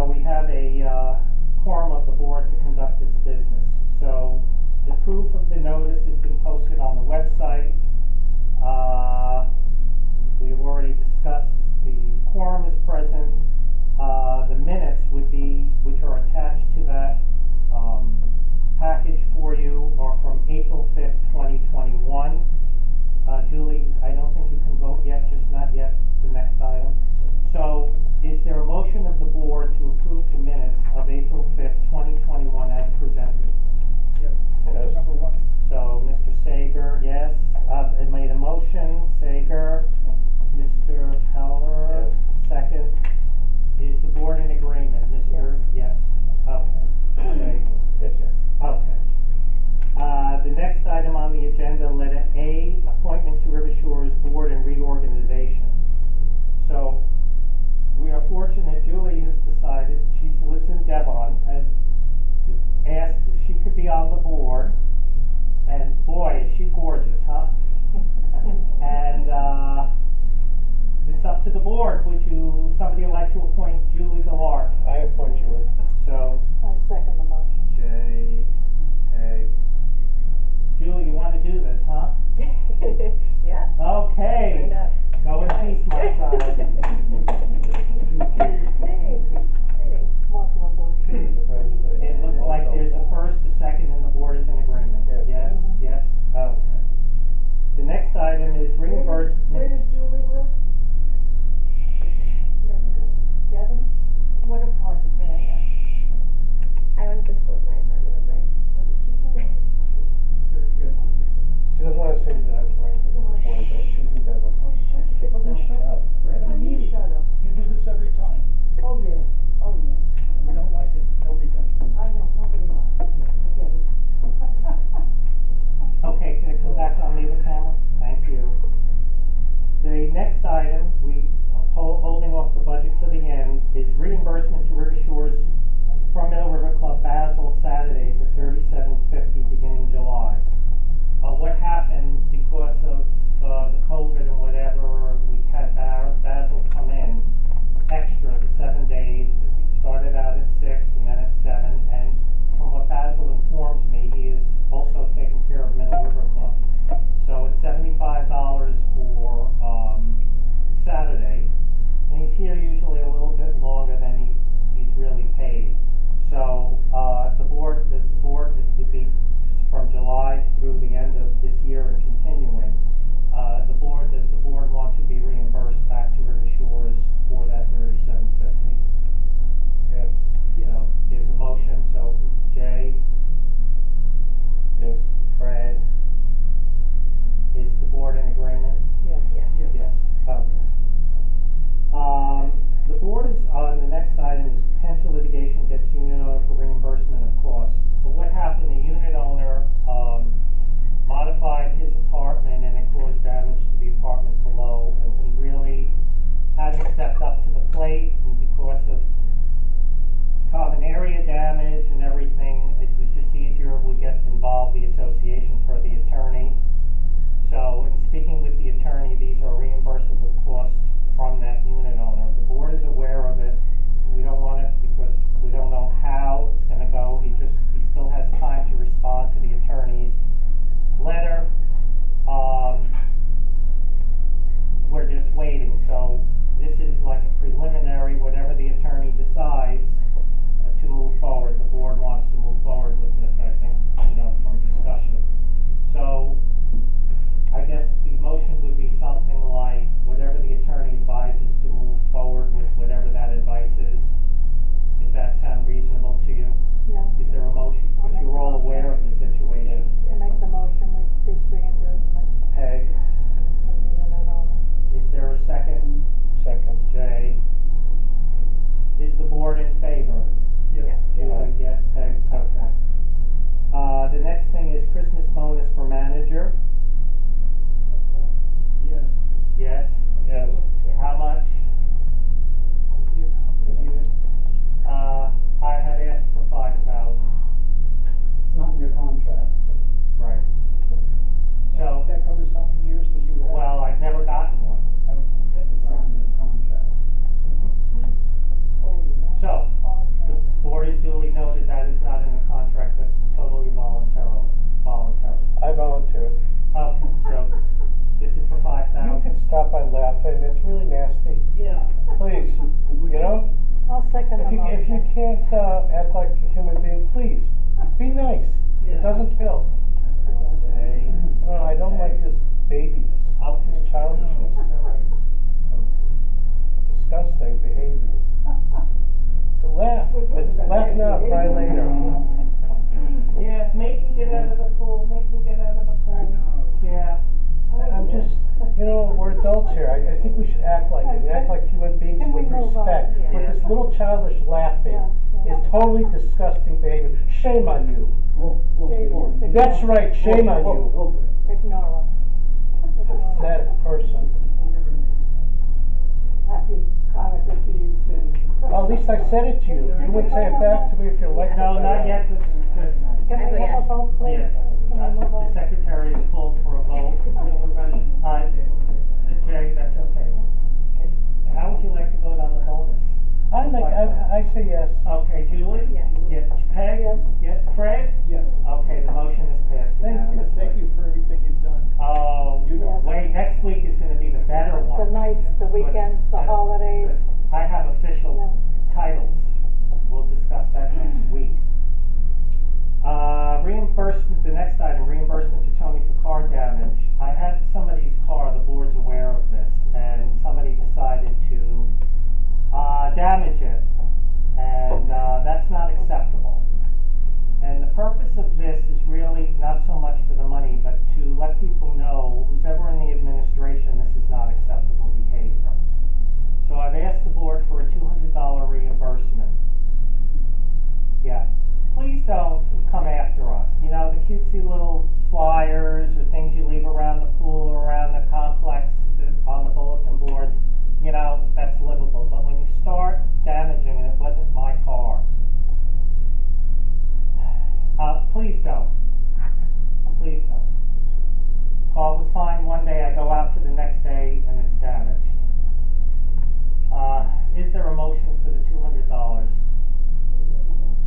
So we have a quorum of the board to conduct its business. So the proof of the notice has been posted on the website. We've already discussed the quorum is present. The minutes which are attached to that package for you are from April 5th, 2021. Julie, I don't think you can vote yet, just not yet, the next item. So is there a motion of the board to approve the minutes of April 5th, 2021 as presented? Yes. Motion number one. So Mr. Sager, yes. I made a motion. Sager. Mr. Heller. Yes. Second. if you can't, act like a human being, please, be nice. It doesn't kill. Okay. I don't like this babiness, Okay. this childishness, disgusting behavior. Laugh, but laugh now, cry later. Yeah, make me get out of the pool, make me get out of the pool. Yeah. I'm just, we're adults here. I think we should act like it, and act like human beings Can we with move on? respect. Yeah. But this little childish laughing Yeah. is totally disgusting behavior. Shame on you. Jay, just ignore. That's right, shame on you. Ignore him. Pathetic person. Happy Hanukkah to you too. Well, at least I said it to you. You wouldn't say it back to me if you're like. No, not yet. Can we have a vote, please? Yes. Can we move The on? secretary is called for a vote. Jay, that's okay. How would you like to vote on the bonus? I say yes. Okay, Julie? Yes. Yeah, Peg? Yes. Yeah, Fred? Yes. Okay, the motion is passed Thank you. unanimously. Thank you for everything you've done. Oh, Yes. wait, next week is gonna be the better one. The nights, the weekends, the holidays. I have official titles. We'll discuss that next week. Reimbursement, the next item, reimbursement to Tony for car damage. I had somebody's car, the board's aware of this, and somebody decided to damage it, and that's not acceptable. And the purpose of this is really not so much for the money, but to let people know, who's ever in the administration, this is not acceptable behavior. So I've asked the board for a $200 reimbursement. Yeah, please don't come after us. You know, the cutesy little flyers or things you leave around the pool or around the complex on the bulletin boards, you know, that's livable. But when you start damaging, and it wasn't my car, please don't. Please don't. Car was fine one day, I go out to the next day and it's damaged. Is there a motion for the $200?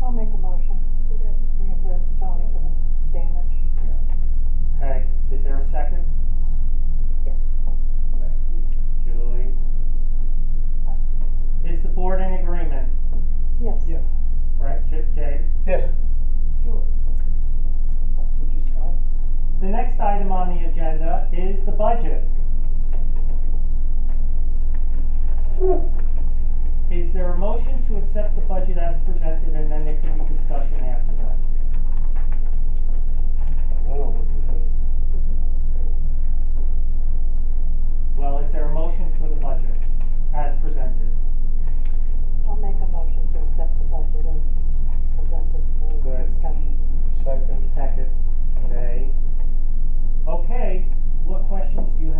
I'll make a motion. Reimburse Tony for the damage. Okay, is there a second? Yes. Julie? Is the board in agreement? Yes. Yes. Right, Jay? Yes. Sure. Would you stop? The next item on the agenda is the budget. Is there a motion to accept the budget as presented, and then there can be discussion after that? Well, is there a motion for the budget as presented? I'll make a motion to accept the budget as presented for Good. discussion. Second. Second. Okay. Okay, what questions do you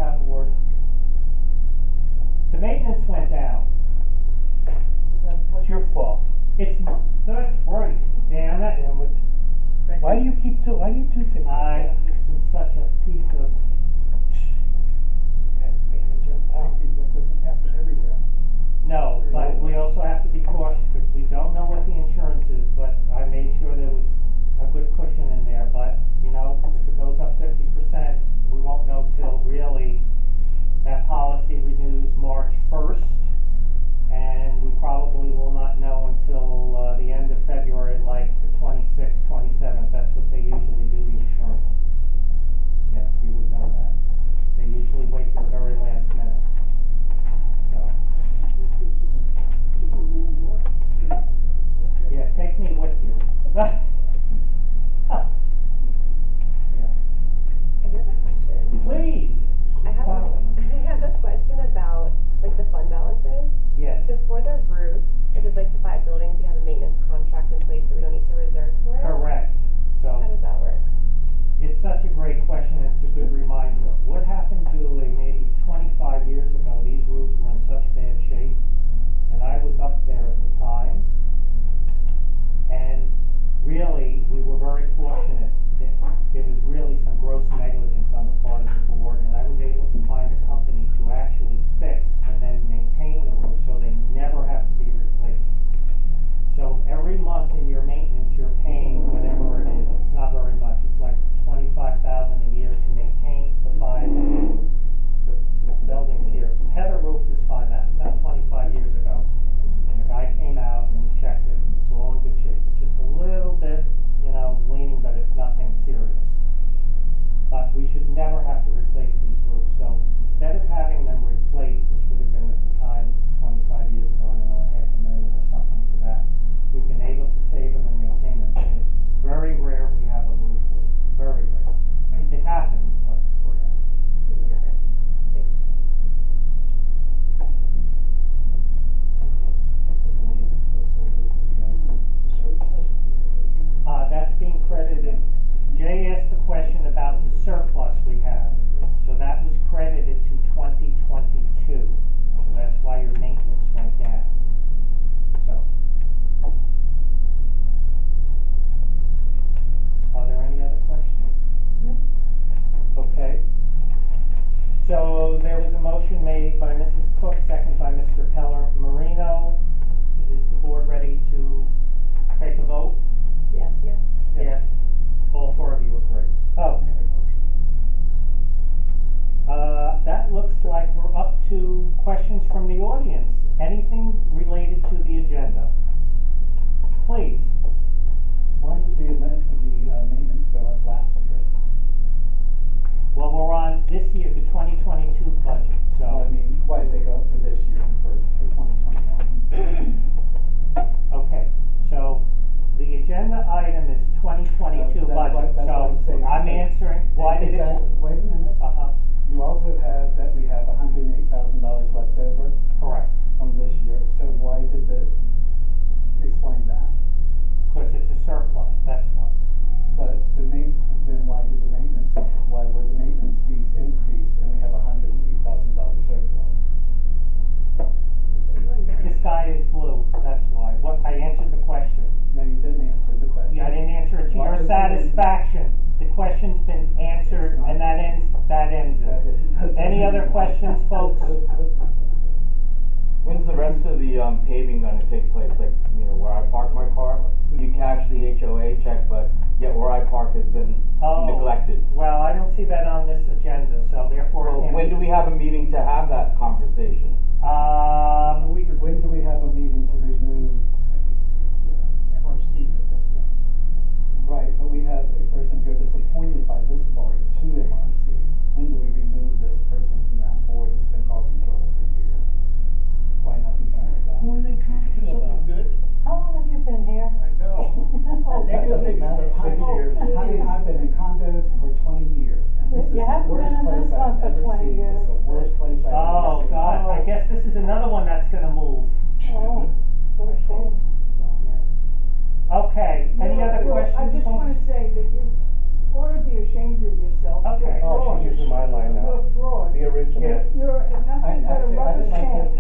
ashamed of yourself. Okay. You're Oh, fraud. she's using my line now. You're fraud. The original. You're nothing but a rubber stamp.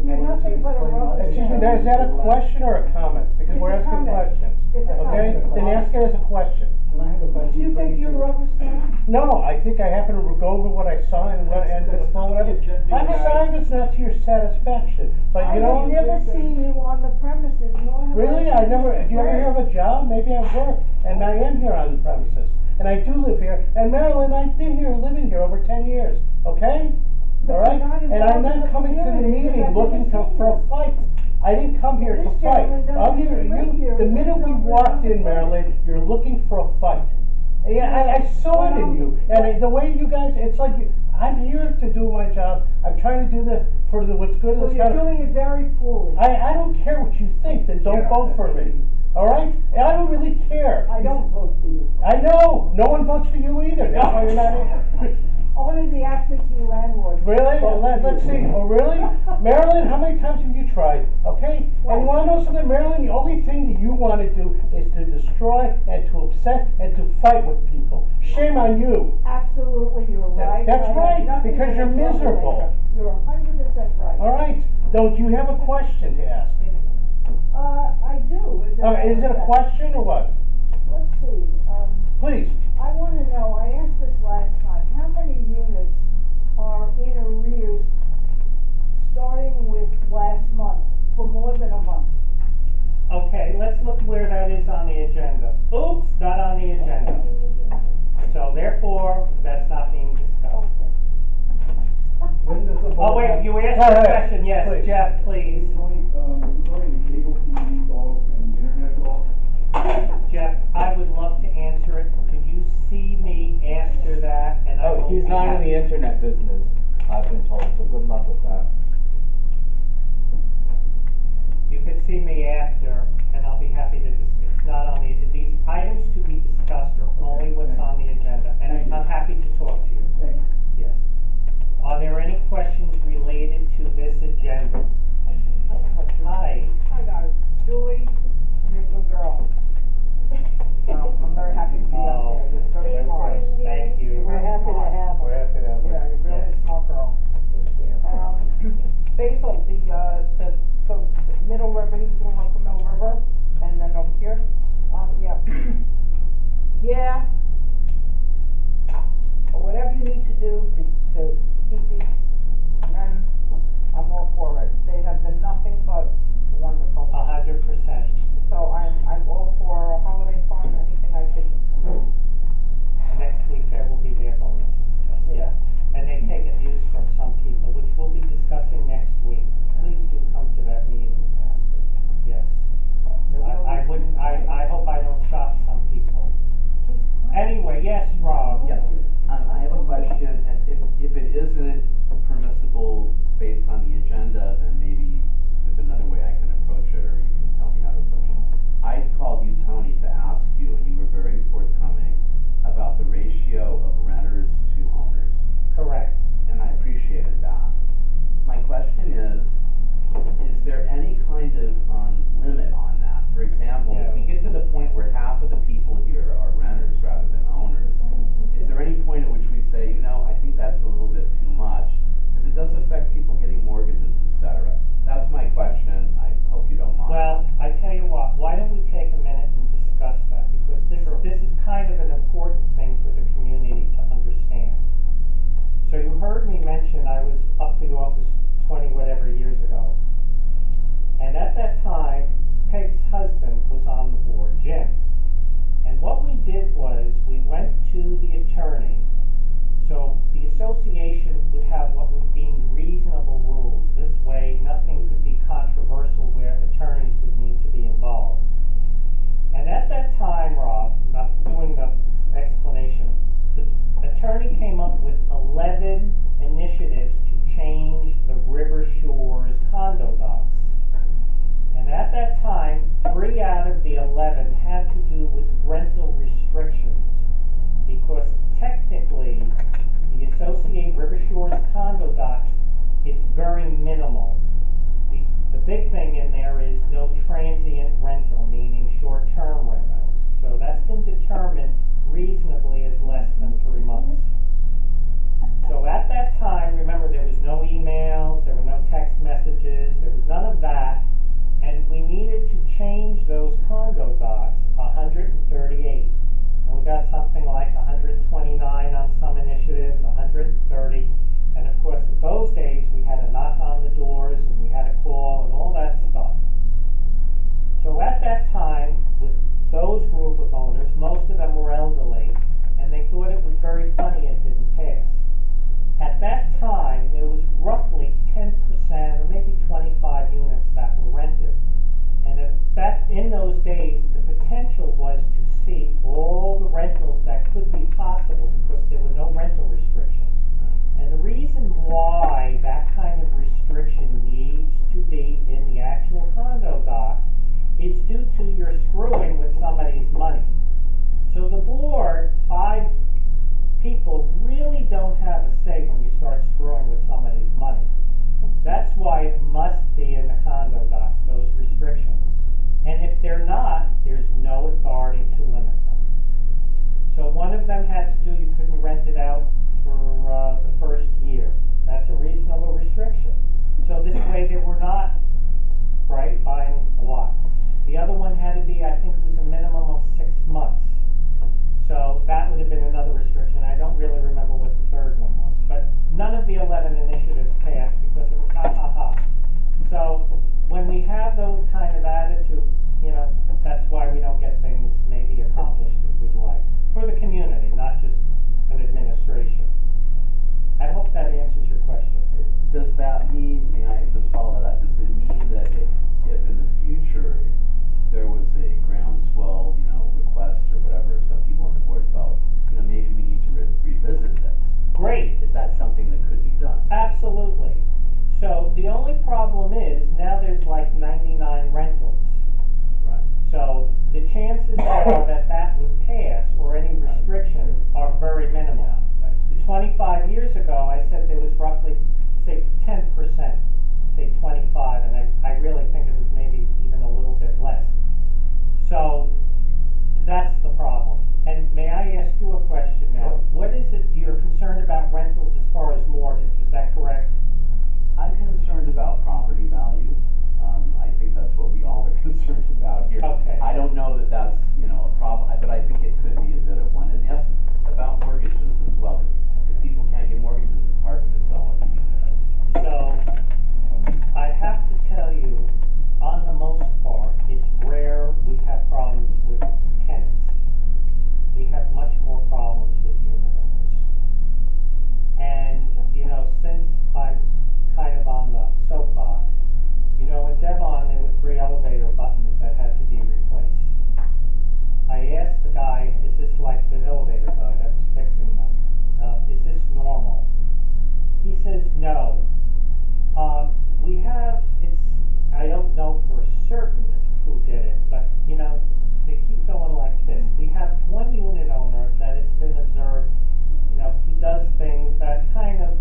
You're nothing but a rubber Excuse me, stamp. is that a question or a comment? Because It's we're a asking comment. questions. It's a Okay, comment. then ask it as a question. And I have a question. Do you for think you're too. rubber stamp? No, I think I happen to go over what I saw and what, and That's not whatever. the agenda, I'm guys. sorry if it's not to your satisfaction, but I you have know. never seen you on the premises, nor have I Really? I seen never, you do you ever hear of a job? Maybe I work, and I am here on the premises, and I do live here, and Marilyn, I've been here, living here over 10 years, okay? But All right? you're not And I'm involved in not the coming to the community, meeting because I've looking never to, seen for a you. fight. I didn't come here to This fight. gentleman doesn't I'm here, even live here. the He minute lives we over walked another in, place. Marilyn, you're looking for a fight. Yeah, I saw it in you, and the way you guys, it's like, I'm here to do my job, I'm trying to do this for what's good in Well, this you're country. doing it very poorly. I don't care what you think, then don't vote for me, all right? And I don't really care. I don't vote for you. I know, no one votes for you either, that's why you're not here. Only the absentee landlords. Really? vote for Let's you. see, oh really? Marilyn, how many times have you tried, okay? And you wanna know something, Marilyn, the only thing that you wanna do is to destroy and to upset and to fight with people. Shame on you. Absolutely, you're right. That's I have right, nothing because but you're a troublemaker. miserable. You're 100% right. All right, don't you have a question to ask me? I do. Is Is it a question or what? Let's see, Please. I wanna know, I asked this last time, how many units are in arrears starting with last month, for more than a month? Okay, let's look where that is on the agenda. Oops, not on the agenda. So therefore, that's not being discussed. When does the Oh, board wait, have- you Go asked a ahead, question, yes, please. Jeff, please. Tony, regarding the cable TV bulk and the internet bulk, Jeff, I would love to answer it. Could you see me after that? And I Oh, will he's be not in happy- the internet business, I've been told, so good luck with that. You could see me after, and I'll be happy to discuss. It's not on the, these items to be discussed are only what's on the agenda, and Thank you. I'm happy to talk to you. thank you. Yes. Are there any questions related to this agenda? those group of owners, most of them were elderly, and they thought it was very funny it didn't pass. At that time, there was roughly 10% or maybe 25 units that were rented. And if that, in those days, the potential was to see all the rentals that could be possible because there were no rental restrictions. And the reason why that kind of restriction needs to be in the actual condo docs is due to your screwing with somebody's money. So the board, 5 people, really don't have a say when you start screwing with somebody's money. That's why it must be in the condo docs, those restrictions. And if they're not, there's no authority to limit them. So one of them had to do, you couldn't rent it out for the first year. That's a reasonable restriction. So this way they were not, right, buying a lot. The other one had to be, I think it was a minimum of 6 months. So that would have been another restriction. I don't really remember what the third one was. But none of the 11 initiatives passed because it was ha ha ha. So when we have those kind of attitude, you know, that's why we don't get things maybe accomplished as we'd like. For the community, not just an administration. I hope that answers your question. Does that mean, may I just follow that up, does it mean that if in the future there was a groundswell, you know, request or whatever, some people on the board felt, you know, maybe we need to revisit this? Great. Is that something that could be done? Absolutely. So the only problem is now there's like 99 rentals. Right. So the chances are that that would pass or any restrictions are very minimal. Yeah, I see. 25 years ago, I said there was roughly, say, 10%, say 25, and I really think it was maybe even a little bit less. So that's the problem. And may I ask you a question now? Sure. What is it you're concerned about rentals as far as mortgage? Is that correct? I'm concerned about property values. I think that's what we all are concerned about here. Okay. I don't know that that's, you know, a problem, but I think it could be a bit of one. And yes, about mortgages as well. If people can't get mortgages, it's harder to sell a unit. So I have to tell you, on the most part, it's rare we have problems with tenants. We have much more problems with unit owners. And, you know, since I'm kind of on the soapbox, you know, in Devon there were 3 elevator buttons that had to be replaced. I asked the guy, is this like the elevator guy that was fixing them? Is this normal? He says no. We have, I don't know for certain who did it, but, you know, they keep going like this. We have one unit owner that it's been observed, you know, he does things that kind of,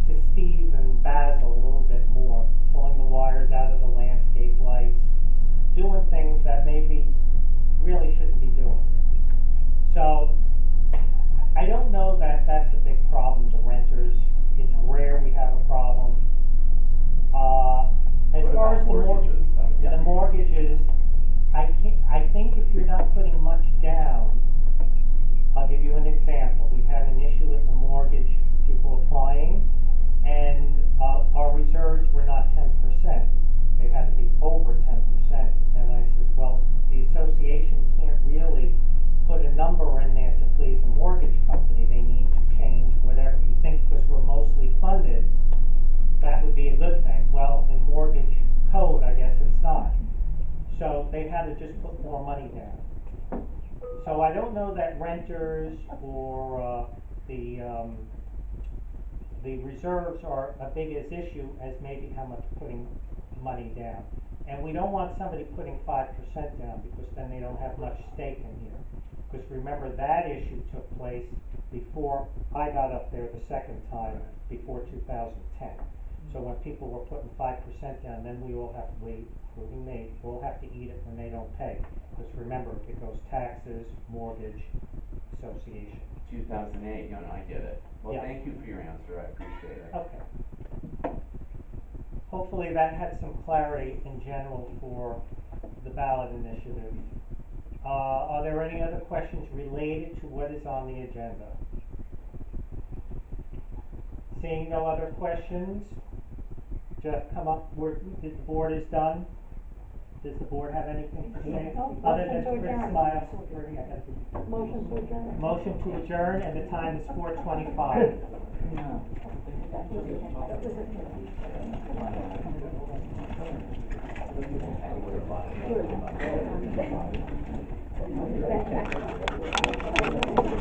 to Steve and Basil a little bit more, pulling the wires out of the landscape lights, doing things that maybe really shouldn't be doing. So, I don't know that that's a big problem, the renters. It's rare we have a problem. As What far about as mortgages, though? Yeah. the mortgages, I think if you're not putting much down, I'll give you an example. We had an issue with the mortgage people applying, and our reserves were not 10%. They had to be over 10%. And I says, well, the association can't really put a number in there to please a mortgage company. They need to change whatever you think, because we're mostly funded. That would be a good thing. Well, in mortgage code, I guess it's not. So they had to just put more money down. So I don't know that renters or the reserves are a big as issue as maybe how much putting money down. And we don't want somebody putting 5% down, because then they don't have much stake in here. Because remember, that issue took place before I got up there the second time, before 2010. So when people were putting 5% down, then we all have to wait, including me, we'll have to eat it when they don't pay. Because remember, it goes taxes, mortgage, association. 2008, you know, I get it. Well, Yeah. thank you for your answer, I appreciate it. Okay. Hopefully that had some clarity in general for the ballot initiative. Are there any other questions related to what is on the agenda? Seeing no other questions, Jeff, come up where the board is done. Does the board have anything to say, No, other motion than to Chris adjourn. Smile? Motion to adjourn. Motion to adjourn, and the time is 4:25. Good.